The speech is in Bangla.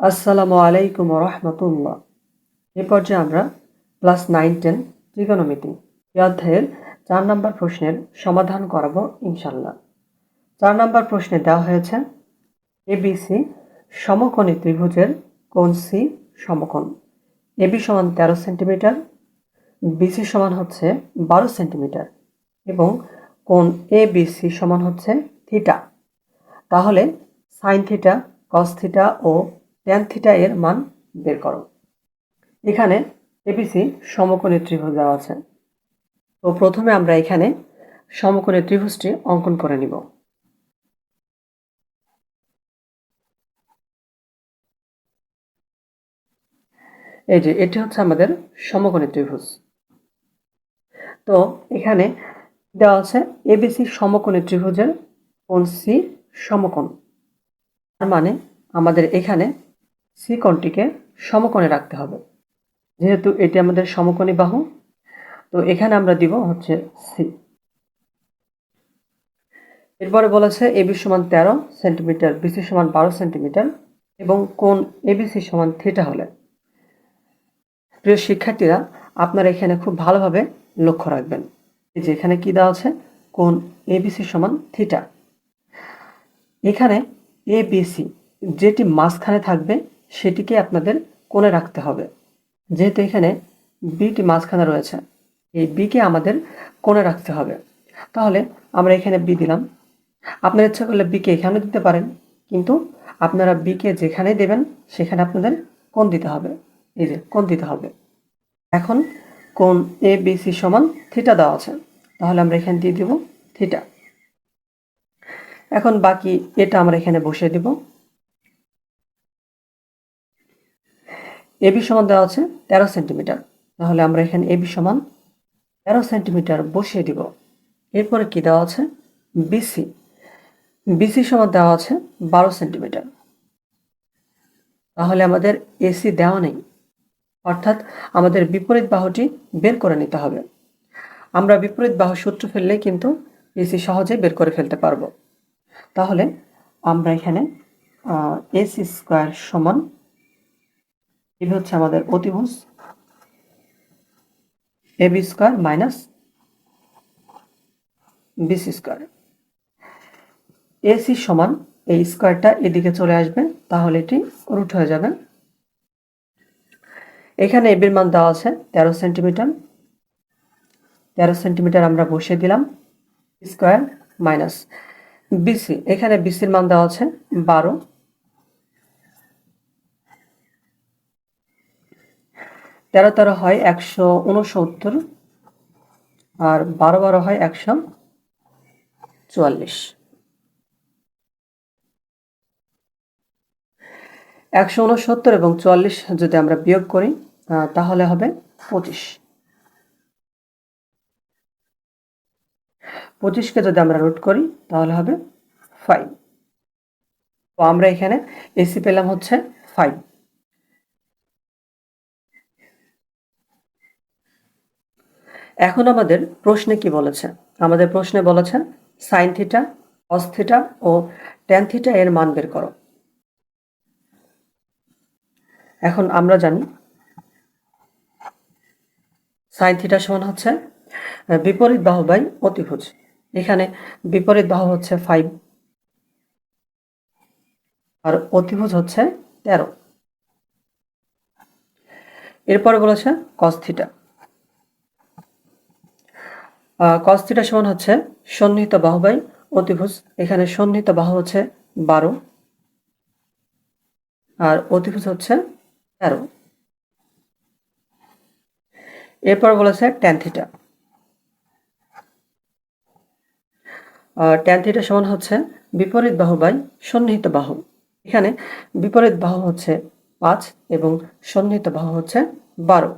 আসসালামু আলাইকুম রহমতুল্লাহ। এ পর্যায়ে আমরা ক্লাস 9-10 ত্রিকোণমিতি এই অধ্যায়ের 4 নম্বর প্রশ্নের সমাধান করাবো ইনশাল্লাহ। 4 নম্বর প্রশ্নে দেওয়া হয়েছে এবিসি সমকোণী ত্রিভুজের কোণ সি সমকোণ। এবি সমান 13 সেন্টিমিটার, বিসি সমান হচ্ছে 12 সেন্টিমিটার এবং কোণ এবিসি সমান হচ্ছে থিটা। তাহলে সাইন থিটা, কস থিটা ও ট্যান থিটা এর মান বের করো। এখানে এবিসি সমকোণী ত্রিভুজ দেওয়া আছে। তো প্রথমে আমরা এখানে সমকোণী ত্রিভুজটি অঙ্কন করে নিব। এই যে এটি হচ্ছে আমাদের সমকোণী ত্রিভুজ। তো এখানে দেওয়া আছে এবিসি সমকোণী ত্রিভুজের কোণ সি সমকোণ। তার মানে আমাদের এখানে সি কোণটিকে সমকোণে রাখতে হবে। যেহেতু এটি আমাদের সমকোণী বাহু, তো এখানে আমরা দিব হচ্ছে সি। এরপরে বলেছে এবি সমান 13 সেন্টিমিটার, বিসি সমান 12 সেন্টিমিটার এবং কোণ এবিসি সমান থিটা হলে। প্রিয় শিক্ষার্থীরা, আপনারা এখানে খুব ভালোভাবে লক্ষ্য রাখবেন। এই যে এখানে কি দেওয়া আছে, কোণ এবিসি সমান থিটা। এখানে এবিসি যেটি মাঝখানে থাকবে সেটিকে আপনাদের কোণে রাখতে হবে। যেহেতু এখানে বিটি মাঝখানে রয়েছে, এই বিকে আমাদের কোণে রাখতে হবে। তাহলে আমরা এখানে বি দিলাম। আপনার ইচ্ছা করলে বিকে এখানে দিতে পারেন, কিন্তু আপনারা বিকে যেখানে দেবেন সেখানে আপনাদের কোণ দিতে হবে। এই যে কোণ দিতে হবে। এখন কোণ এ বি সি সমান থিটা দেওয়া আছে, তাহলে আমরা এখানে দিয়ে দিব থিটা। এখন বাকি এটা আমরা এখানে বসিয়ে দিব। এবি সমান দেওয়া আছে 13 সেন্টিমিটার, তাহলে আমরা এখানে এবি সমান 13 সেন্টিমিটার বসিয়ে দিব। এরপরে কি দেওয়া আছে, বিসি। বিসি সমান দেওয়া আছে 12 সেন্টিমিটার, তাহলে আমাদের এসি দেওয়া নেই, অর্থাৎ আমাদের বিপরীত বাহুটি বের করে নিতে হবে। আমরা বিপরীত বাহু সূত্র ফেললেই কিন্তু এসি সহজে বের করে ফেলতে পারবো। তাহলে আমরা এখানে এসি স্কোয়ার সমান, এই হচ্ছে আমাদের অতিভুজ, AB square minus BC square. AC সমান এই স্কোয়ারটা এদিকে চলে আসবে, তাহলে এটি রুট হয়ে যাবে। এখানে এবির মান দেওয়া আছে 13 সেন্টিমিটার। 13 সেন্টিমিটার আমরা বসিয়ে দিলাম, স্কোয়ার মাইনাস বিসি। এখানে বিসির মান দেওয়া আছে 12। 13 13 হয় 169 আর 12 12 হয় 144। 169 এবং 44 যদি আমরা বিয়োগ করি তাহলে হবে 25। 25কে যদি আমরা রুট করি তাহলে হবে 5। তো আমরা এখানে এসি পেলাম হচ্ছে 5। এখন আমাদের প্রশ্নে কি বলেছে, আমাদের প্রশ্নে বলেছে সাইন থিটা, কস থিটা ও ট্যান থিটা এর মান বের করো। এখন আমরা জানি সাইন থিটা সমান হচ্ছে বিপরীত বাহু বাই অতিভুজ। এখানে বিপরীত বাহু হচ্ছে 5 আর অতিভুজ হচ্ছে 13। এরপরে বলেছে কস থিটা। কস থিটা সমান হচ্ছে সন্নিহিত বাহু বাই অতিভুজ। এখানে সন্নিহিত বাহু হচ্ছে 12 আর অতিভুজ হচ্ছে 13। এরপর বলেছে ট্যান থিটা। ট্যান থিটা সমান হচ্ছে বিপরীত বাহু বাই সন্নিহিত বাহু। এখানে বিপরীত বাহু হচ্ছে 5 এবং সন্নিহিত বাহু হচ্ছে 12।